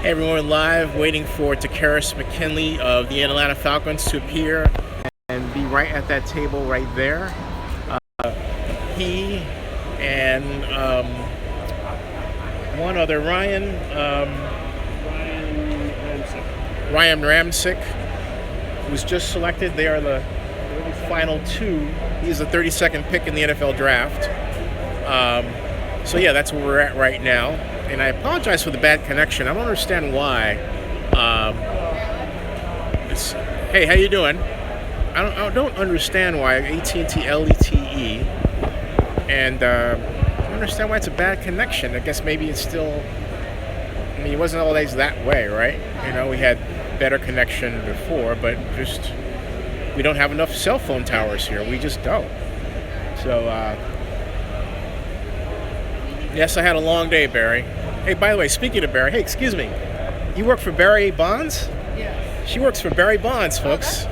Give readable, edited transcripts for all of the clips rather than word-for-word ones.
Hey everyone, live waiting for Takkarist McKinley of the Atlanta Falcons to appear and be right at that table right there. He and one other, Ryan Ramsick, who's just selected. They are the final two. He's the 32nd pick in the NFL draft. So yeah, that's where we're at right now. And I apologize for the bad connection. I don't understand why. Hey, how you doing? I don't understand why AT&T LTE, and I don't understand why it's a bad connection. I guess maybe it's still. I mean, it wasn't always that way, right? You know, we had better connection before, but just we don't have enough cell phone towers here. We just don't. So, yes, I had a long day, Barry. Hey, by the way, speaking of Barry, hey, excuse me. You work for Barry Bonds? Yeah. She works for Barry Bonds, folks.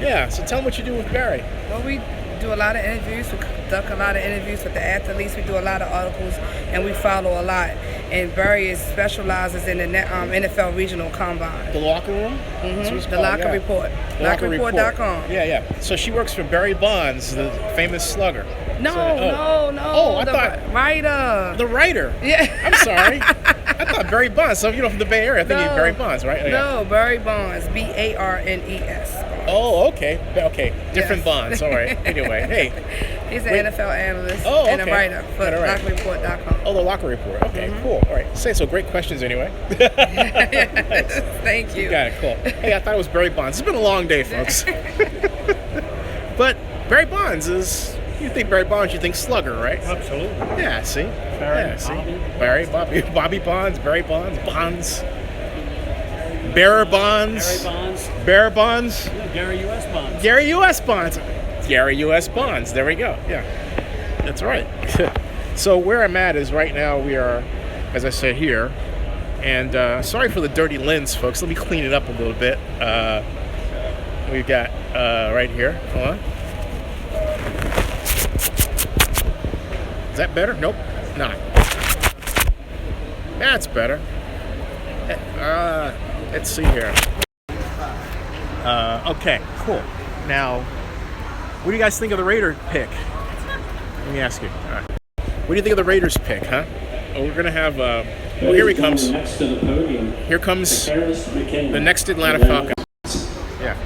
Yeah, so tell them what you do with Barry. Well, we do a lot of interviews. We conduct a lot of interviews with the athletes. We do a lot of articles, and we follow a lot. And Barry specializes in the NFL Regional Combine. The locker room? Mm-hmm. The Locker Report. LockerReport.com. Yeah. So she works for Barry Bonds, the famous slugger. No. Oh, I thought writer. The writer. Yeah. I'm sorry. I thought Barry Bonds. So from the Bay Area, I think you're Barry Bonds, right? Oh, no, Barry Bonds. Barnes. Oh, okay. Different Bonds. All right. Anyway, hey. He's an NFL analyst and a writer for LockerReport.com. Oh, the Locker Report. Okay, cool. All right. So great questions anyway. Yes, thank you. You got it. Cool. Hey, I thought it was Barry Bonds. It's been a long day, folks. But Barry Bonds is. You think Barry Bonds, you think slugger, right? Absolutely. Yeah, see? Barry, Bobby Bonds, Barry Bonds, Bonds. Bearer Bonds. Bearer Bonds. Yeah, Gary U.S. Bonds. Gary U.S. Bonds. Gary U.S. Bonds. There we go. Yeah. That's right. So where I'm at is right now we are, as I said, here. And sorry for the dirty lens, folks. Let me clean it up a little bit. We've got right here. Hold on. Is that better? Nope, not. That's better. Let's see here. Okay, cool. Now, what do you guys think of the Raider pick? Let me ask you. All right. What do you think of the Raiders pick, huh? Oh, we're gonna have. Here he comes. Here comes the next Atlanta Falcons. Yeah.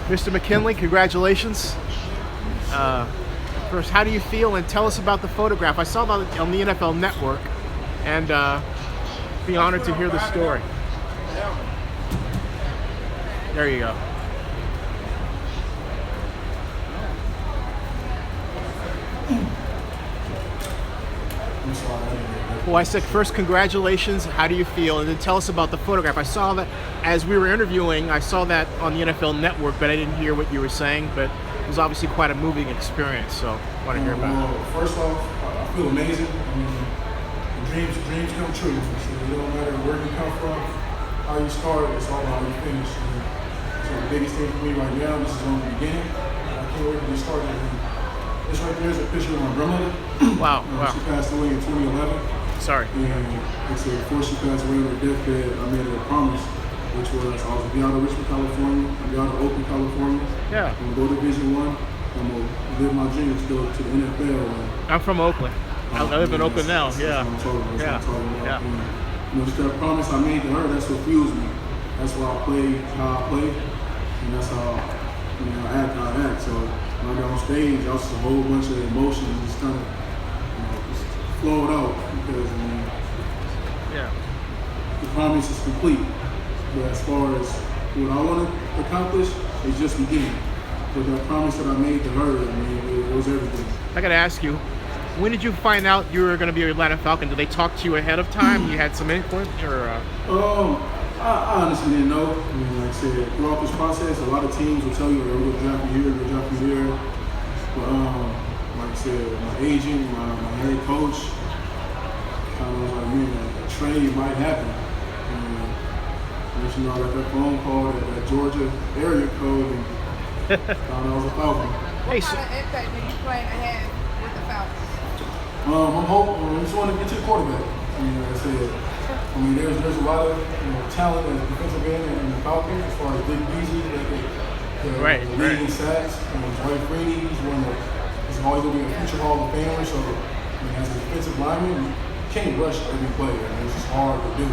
Mr. McKinley, congratulations. First, how do you feel? And tell us about the photograph. I saw that on the NFL Network, and be honored to hear the story. There you go. Well, I said first, congratulations. How do you feel? And then tell us about the photograph. I saw that as we were interviewing. I saw that on the NFL Network, but I didn't hear what you were saying. But it was obviously quite a moving experience. So I want to hear about it. First off, I feel amazing. I mean, dreams come true. So it don't matter where you come from, how you start. It's all about how you finish. So the biggest thing for me right now, this is only the beginning. I can't wait to get started. This right there is a picture of my grandmother. Wow. She passed away in 2011. Sorry. And like I said, before she passed away on her deathbed, I made her a promise, which was I was going to be out of Richmond, California, I'll be out of Oakland, California. Yeah. I'm going to go to Division I. I'm going to live my dreams to go to the NFL. I'm from Oakland. I live in Oakland now. Yeah. That's what I'm talking about. Yeah. And, just that promise I made to her, that's what fuels me. That's why I play how I play, and that's how I act. So when I got on stage, I was just a whole bunch of emotions just kind of just flowed out because the promise is complete. But as far as what I want to accomplish, it's just beginning. But that promise that I made to her, it was everything. I got to ask you, when did you find out you were going to be an Atlanta Falcon? Did they talk to you ahead of time? You had some input, or? I honestly didn't know. I mean, like I said, throughout this process, a lot of teams will tell you, "We're going to draft you here, we're going to draft you there." But like I said, my agent, my head coach, kind of was like, "Man, a trade might happen." And I got that phone call at that Georgia area code, and found I was a Falcon. What kind of impact do you plan to have with the Falcons? I'm hoping. I just want to get to the quarterback. I mean, like I said, there's a lot of talent as defensive end in the Falcons as far as Dick Beasley, the leading in sacks. Dwight Freeney, he's always going to be a future Hall of Famer. So, as a defensive lineman, you can't rush every play. It's just hard to do.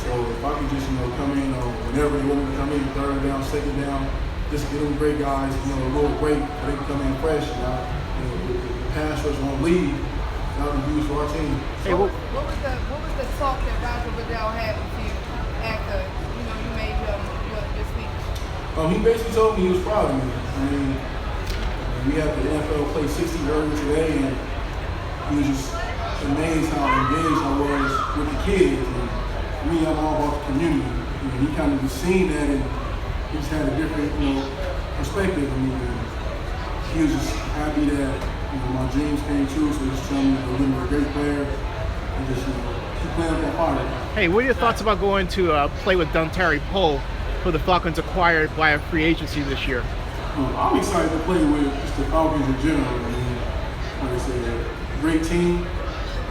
So if I could just come in whenever they want me to come in, third down, second down, just get them great guys, a little break, they can come in fresh. The pass rush won't lead. That would be huge for our team. Hey, what was the talk that Roger Goodell had with you after you made your speech? He basically told me he was proud of me. I mean, we had the NFL play 60 earlier today, and he was just amazed how engaged I was with the kids. And me, I'm all about the community. He kind of just seen that, and he just had a different, perspective. I mean, he was just happy that my dreams came true. So he's telling me I'm a great player, and just keep playing with that fire. Hey, what are your thoughts about going to play with Dontari Poe, who the Falcons acquired via free agency this year? I'm excited to play with just the Falcons in general. I mean, like I said, great team.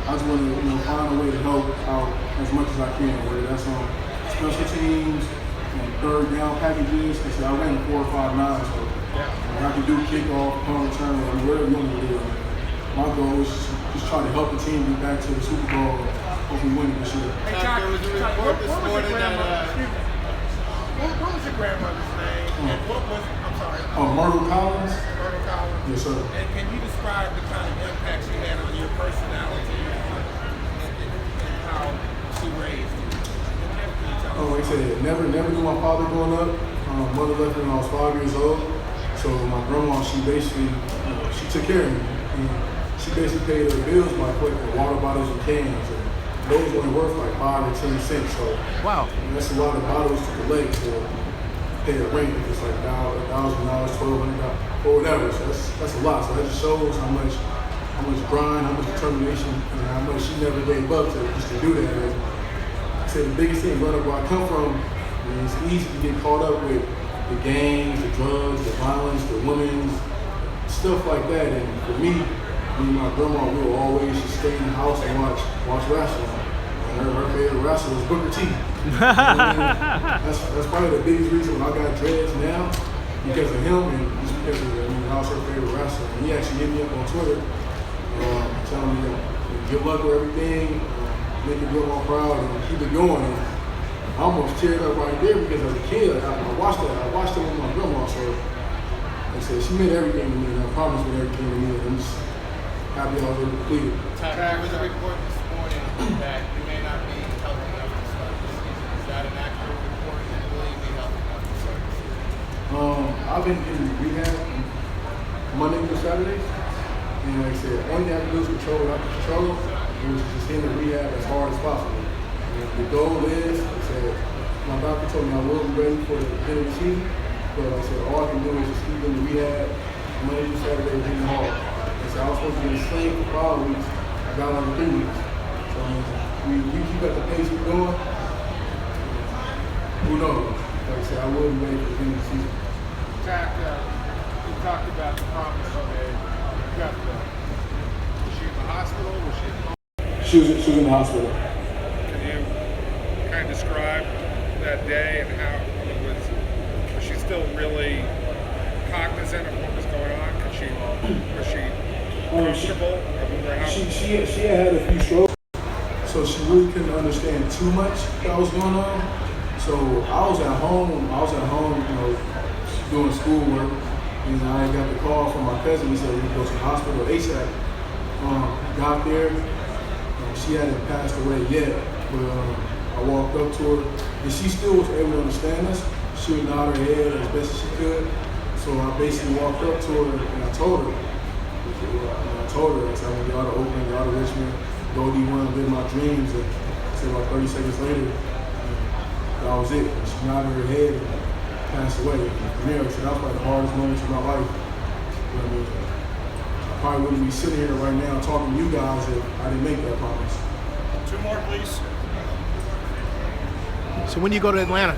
I just want to find a way to help out as much as I can, whether that's on special teams, third down packages. I said I ran a 4.59, so I can do kickoff, punt return, whatever you want me to do. My goal is just try to help the team get back to the Super Bowl, hopefully win it this year. Hey, Chuck, there was a report this morning that what was your grandmother's name? And what was, I'm sorry. Myrtle Collins. Myrtle Collins. Yes, sir. And can you describe the kind of impact she had on your personality and how she raised you? Like I said, never knew my father growing up. Mother left me when I was 5 years old. So my grandma, she basically, she took care of me. And she basically paid her bills by collecting water bottles and cans. And those only worth like 5 or 10 cents. So wow, that's a lot of bottles to collect to pay the rent. It's like $1,000, $1,200, or whatever. So that's a lot. So that just shows how much grind, how much determination, and how much she never gave up just to do that. And I said the biggest thing growing up where I come from, it's easy to get caught up with the gangs, the drugs, the violence, the women's, stuff like that. And for me and my grandma, we would always just stay in the house and watch wrestling. And her favorite wrestler was Booker T. That's probably the biggest reason why I got dreads now, because of him and just because of I was her favorite wrestler. And he actually hit me up on Twitter, telling me good luck with everything, make your grandma proud, and keep it going. And I almost teared up right there because as a kid, I watched it with my grandma. So like I said, she meant everything to me, and I promised me everything to me. And I'm just happy I was able to complete it. There was a report this morning that you may not be healthy enough to start this season. Is that an accurate report? And will you be healthy enough to start this season? I've been in rehab Monday through Saturday, and like I said, all you have to do is control what I can control, and just get in the rehab as hard as possible. The goal is, like I said, my doctor told me I will be ready for the end of the season, but like I said, all I can do is just keep in the rehab Monday through Saturday, hitting hard. Like I said, I was supposed to get a sling for 5 weeks, I got on 3 weeks. So we keep at the pace we're going, who knows? Like I said, I will be ready for the end of the season. Jack, you talked about the promise you made. You got was she in the hospital? Was she at home? She was in the hospital. Can you kind of describe that day and how was she still really cognizant of what was going on? Was she comfortable? She had a few strokes, so she really couldn't understand too much that was going on. So I was at home, doing schoolwork, and I got the call from my cousin. He said we go to the hospital ASAP. Got there, she hadn't passed away yet, but I walked up to her, and she still was able to understand us. She would nod her head as best as she could. So I basically walked up to her and I told her, I said, I'm y'all to Oakland, y'all to Richmond, go D1, live my dreams. And so about 30 seconds later, that was it. She nodded her head and passed away. From there, so that was like the hardest moments of my life. You know what I mean? I probably wouldn't be sitting here right now talking to you guys if I didn't make that promise. 2 more, please. So when do you go to Atlanta?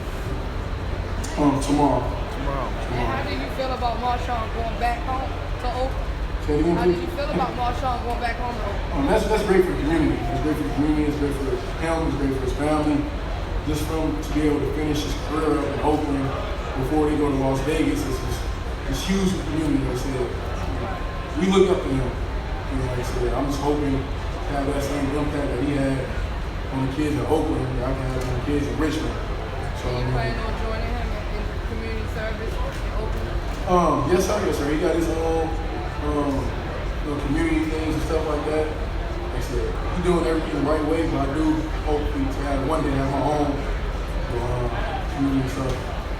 Tomorrow. And how do you feel about Marshawn going back home to Oakland? they're going How to did you feel about Marshawn going back home? That's great for the community. It's great for the community. It's great for him. It's great for his family. Just for him to be able to finish his career up in Oakland before they go to Las Vegas is huge for the community. Like I said, we look up to him. And like I said, I'm just hoping to have that same impact that he had on the kids in Oakland that I can have on the kids in Richmond. So Are you planning on joining him in community service in Oakland? Yes sir. He got his own community things and stuff like that. Like I said, he's doing everything the right way, but I do hope to have one day have my own community stuff.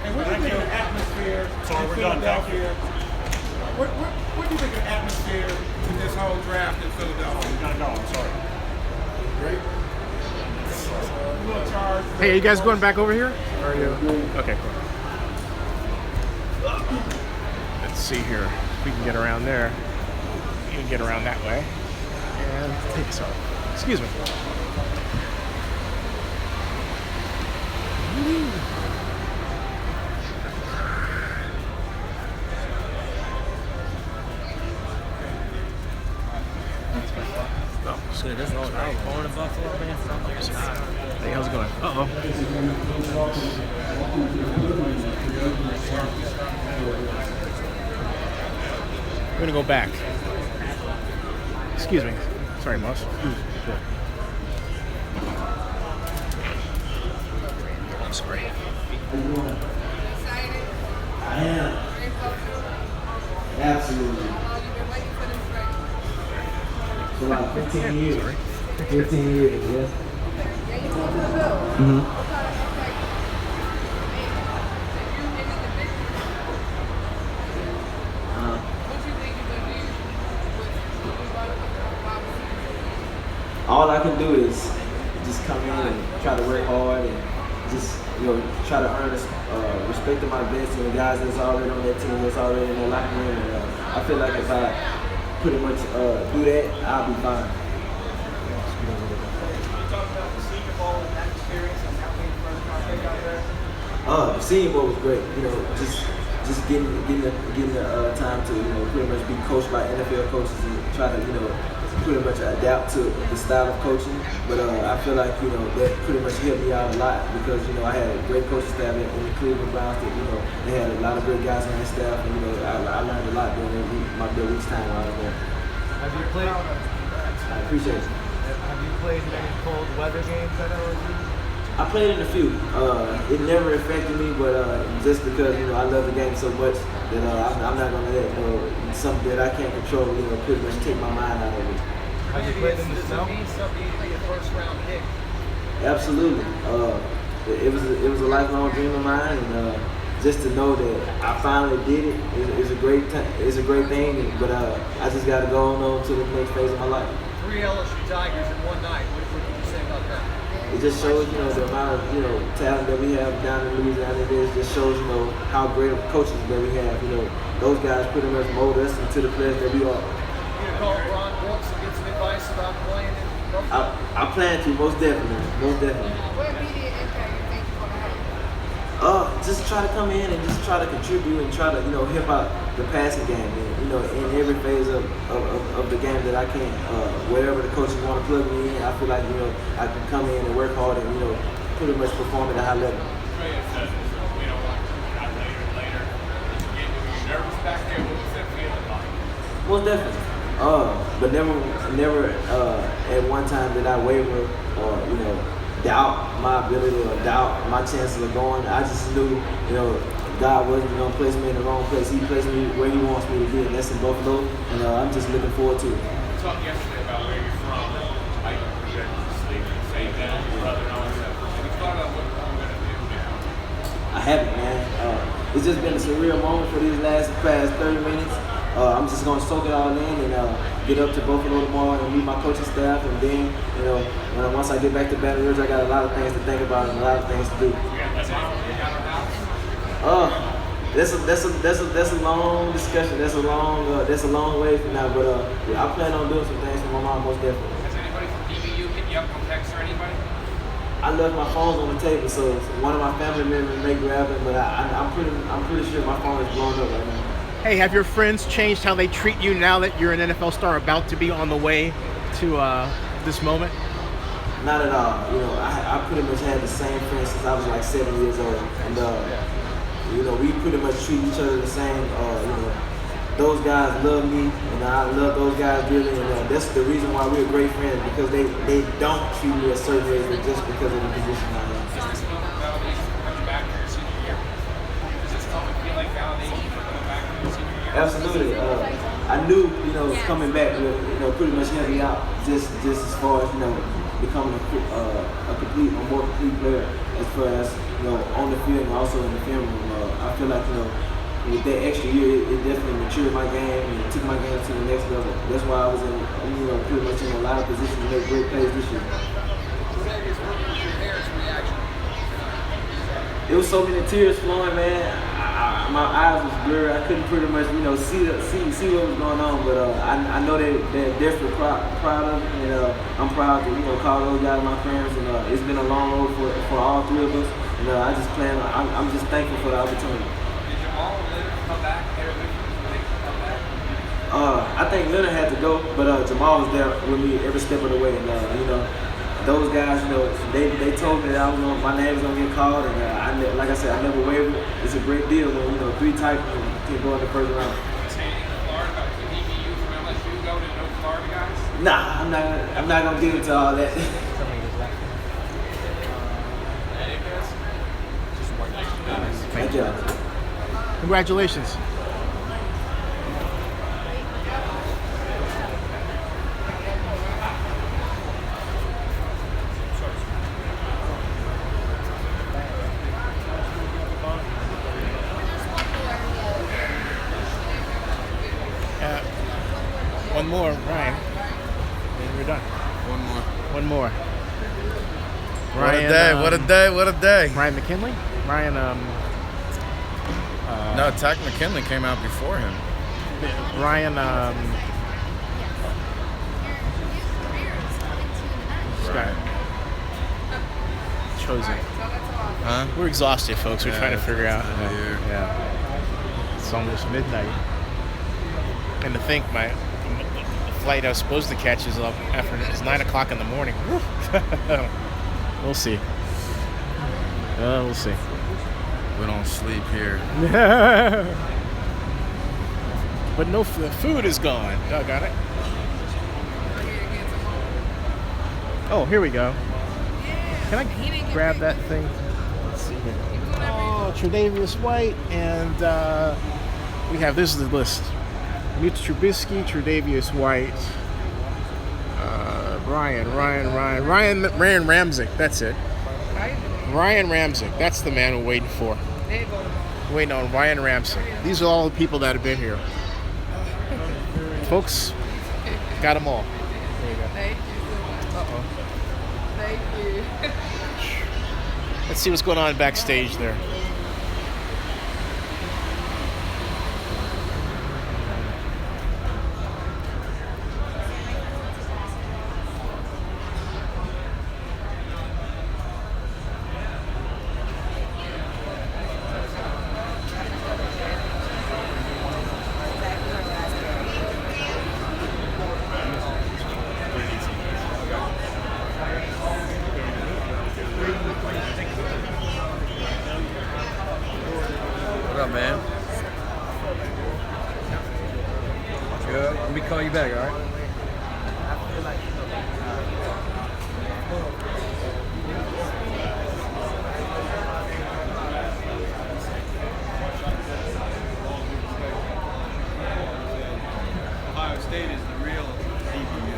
And what do you think of the atmosphere in Philadelphia? What do you think of the atmosphere in this whole draft in Philadelphia? No, I'm sorry. Great. Hey, are you guys going back over here? Or are you? Okay, cool. Let's see here. If we can get around there. You can get around that way. And take us off. Excuse me. Shit, this old I was born in Buffalo, man. So I'm like, Hey, how's it going? Uh-oh. We're gonna go back. Excuse me. Sorry, Moss. I'm sorry. Excited? I am. Absolutely. How long you been waiting for this race? For like 15 years. 15 years, yeah. Yeah, you go to the Bill. Mm-hmm. What kind of impact if you in the division? What you think you're gonna do with wide receivers? All I can do is just come in and try to work hard and just, try to earn respect of my vets and the guys that's already on that team, that's already in the locker room. And I feel like if I pretty much do that, I'll be fine. The Senior Bowl was great. Just getting the time to pretty much be coached by NFL coaches and try to pretty much adapt to the style of coaching. But I feel like that pretty much helped me out a lot because I had a great coaching staff in the Cleveland Browns. That they had a lot of great guys on their staff, and I learned a lot during my week's time while I was there. have you played? I appreciate it. Have you played in any cold weather games at LSU? I played in a few. It never affected me, but just because I love the game so much that I'm not gonna let something that I can't control pretty much take my mind out of it. Have you played in the snow? Absolutely. It was a lifelong dream of mine, and just to know that I finally did it is a great thing. But I just got to go on to the next phase of my life. 3 LSU Tigers in one night. What can you say about that? It just shows, the amount of talent that we have down in Louisiana. It just shows, how great of coaches that we have. Those guys pretty much mold us into the players that we are. You call Ron Brooks and get some advice about playing in Buffalo? I plan to, most definitely. What immediate impact you think you're gonna have? Just try to come in and just try to contribute and try to, help out the passing game. And, in every phase of the game that I can. Wherever the coaches want to plug me in, I feel like, I can come in and work hard and, pretty much perform at a high level. Most definitely. But never at one time did I waver or, doubt my ability or doubt my chances of going. I just knew, God wasn't going to place me in the wrong place. He placed me where He wants me to be, and that's in Buffalo. And I'm just looking forward to it. You talked yesterday about where you're from, how you project to sleep and save down your brother and all that stuff. Have you thought about what you're going to do now? I haven't, man. It's just been a surreal moment for these past 30 minutes. I'm just going to soak it all in and get up to Buffalo tomorrow and meet my coaching staff. And then, once I get back to Baton Rouge, I got a lot of things to think about and a lot of things to do. That's a long discussion. That's a long way from now. But I plan on doing some things for my mom, most definitely. Has anybody from DBU hit you up on text or anybody? I left my phones on the table, so one of my family members may grab it, but I'm pretty sure my phone is blown up right now. Hey, have your friends changed how they treat you now that you're an NFL star about to be on the way to this moment? Not at all. You know, I pretty much had the same friends since I was like 7 years old, and you know, we pretty much treat each other the same. You know, those guys love me, and I love those guys dearly, and that's the reason why we're great friends, because they don't treat me a certain way just because of the position I am. Absolutely. I knew, you know, coming back would, you know, pretty much help me out just as far as, you know, becoming a more complete player as far as, you know, on the field and also in the film room. I feel like, you know, with that extra year, it definitely matured my game and took my game to the next level. That's why I was in, you know, pretty much in a lot of positions to make great plays this year. It was so many tears flowing, man. My eyes was blurred. I couldn't pretty much, you know, see what was going on. But I know they're definitely proud of me, and I'm proud to, you know, call those guys my friends. And it's been a long road for all three of us. And I just I'm just thankful for the opportunity. Did Jamal and Leonard come back? I think Leonard had to go, but Jamal was there with me every step of the way. And you know, those guys, you know, they told me that my name was gonna get called, and like I said, I never wavered. It's a great deal when, you know, 3 Titans can go in the first round. Nah, I'm not gonna get into all that. Thank you. Congratulations. One more, Ryan. And we're done. One more. Ryan, what a day. Ryan McKinley? Ryan, No, Tack McKinley came out before him. Ryan, this guy. Chosen. Huh? We're exhausted, folks. We're trying to figure out. Yeah. It's almost midnight. And to think the flight I was supposed to catch is up after it's 9 o'clock in the morning. We'll see. We'll see. We don't sleep here. But no, the food is gone. Got it. Oh, here we go. Can I grab that thing? Let's see here. Oh, Tre'Davious White, and we have, this is the list. Mitch Trubisky, Tre'Davious White, Ryan Ramczyk. That's it. Ryan Ramczyk. That's the man we're waiting for. Waiting on Ryan Ramczyk. These are all the people that have been here. Folks, got them all. There you go. Thank you. Uh-oh. Thank you. Let's see what's going on backstage there. What up, man? Good. Let me call you back, all right? Ohio State is the real DBU.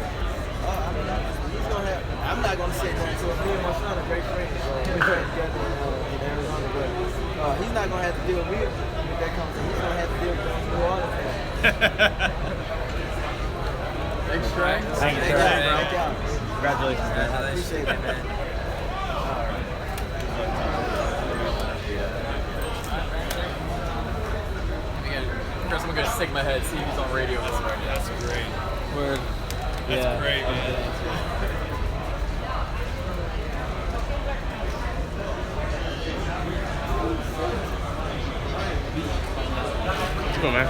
I'm not gonna say that. So me and my son are great friends. We train together in Arizona, but he's not gonna have to deal with me if that comes in. He's gonna have to deal with New Orleans. Thanks, Trey. Thank you, sir. Thank y'all. Congratulations, man. Appreciate it, man. First, I'm gonna stick my head, see if he's on radio. That's great. Word. That's great, man. Let's go, man.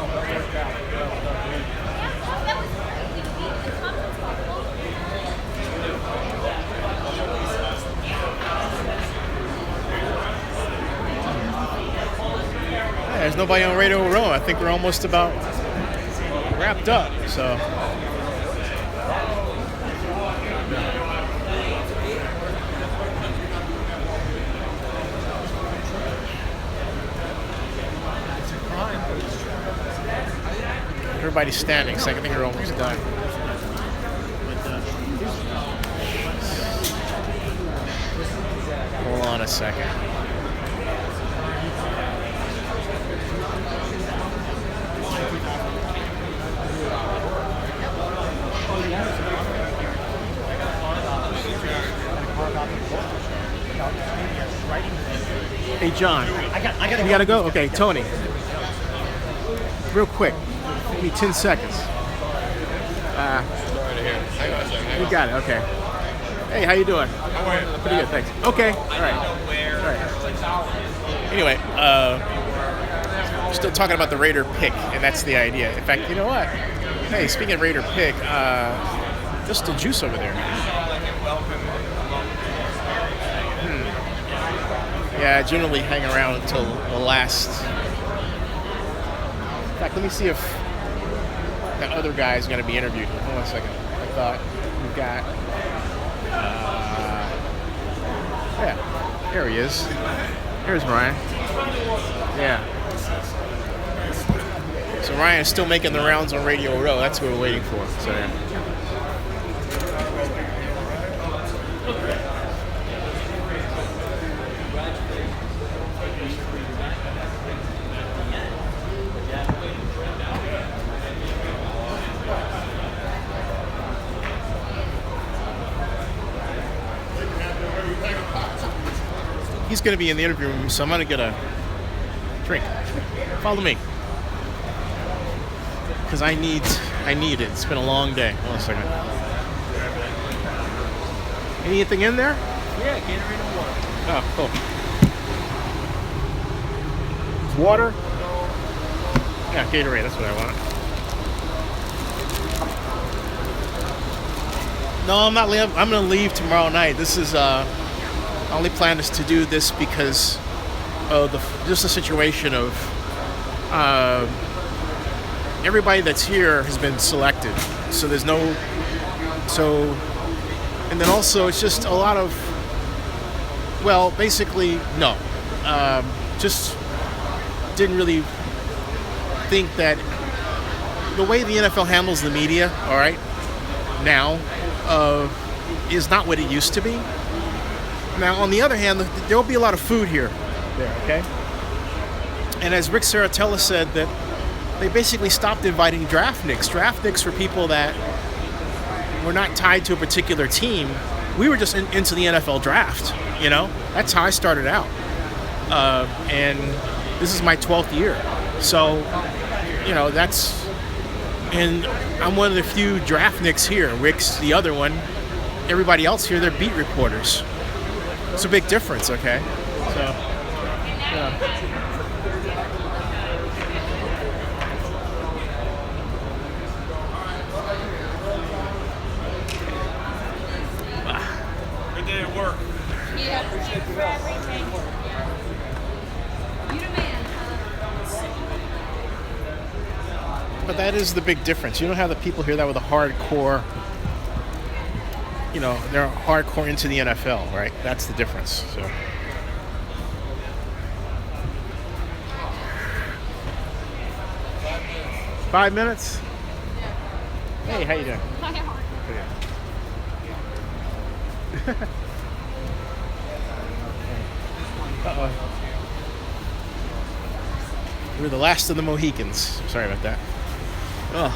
there's nobody on Radio Row. I think we're almost about wrapped up. So. Everybody's standing, so I think we're almost done. Hold on a second. Hey John, you gotta go? Okay, Tony. Real quick, give me 10 seconds. You got it, okay. Hey, how you doing? Pretty good, thanks. Okay, all right. Anyway, we're still talking about the Raider pick, and that's the idea. In fact, you know what? Hey, speaking of Raider pick, just the juice over there. Yeah, I generally hang around until the last. In fact, let me see if that other guy is going to be interviewed. Hold on a second. I thought we got. Yeah, there he is. Here's Ryan. Yeah. So Ryan is still making the rounds on Radio Row. That's what we're waiting for. So yeah. He's going to be in the interview room, so I'm going to get a drink. Follow me. Because I need it. It's been a long day. Hold on a second. Anything in there? Yeah, Gatorade and water. Oh, cool. Water? Yeah, Gatorade. That's what I want. No, I'm not leaving. I'm going to leave tomorrow night. This is... My only plan is to do this because of just the situation of everybody that's here has been selected. So there's no, and then also it's just a lot of, well, basically, no. Just didn't really think that the way the NFL handles the media, all right, now, is not what it used to be. Now, on the other hand, there will be a lot of food here, okay? And as Rick Saratella said, that they basically stopped inviting draftniks. Draftniks were people that were not tied to a particular team. We were just into the NFL draft, you know? That's how I started out. And this is my 12th year. So, you know, and I'm one of the few draftniks here. Rick's the other one. Everybody else here, they're beat reporters. It's a big difference, okay? So, yeah. Good day at work. Yeah, appreciate for everything. You the man. But that is the big difference. You don't have the people here that were the hardcore, you know, they're hardcore into the NFL, right? That's the difference. So. Five minutes? Hey, how you doing? Uh-oh. We're the last of the Mohicans. Sorry about that. Oh.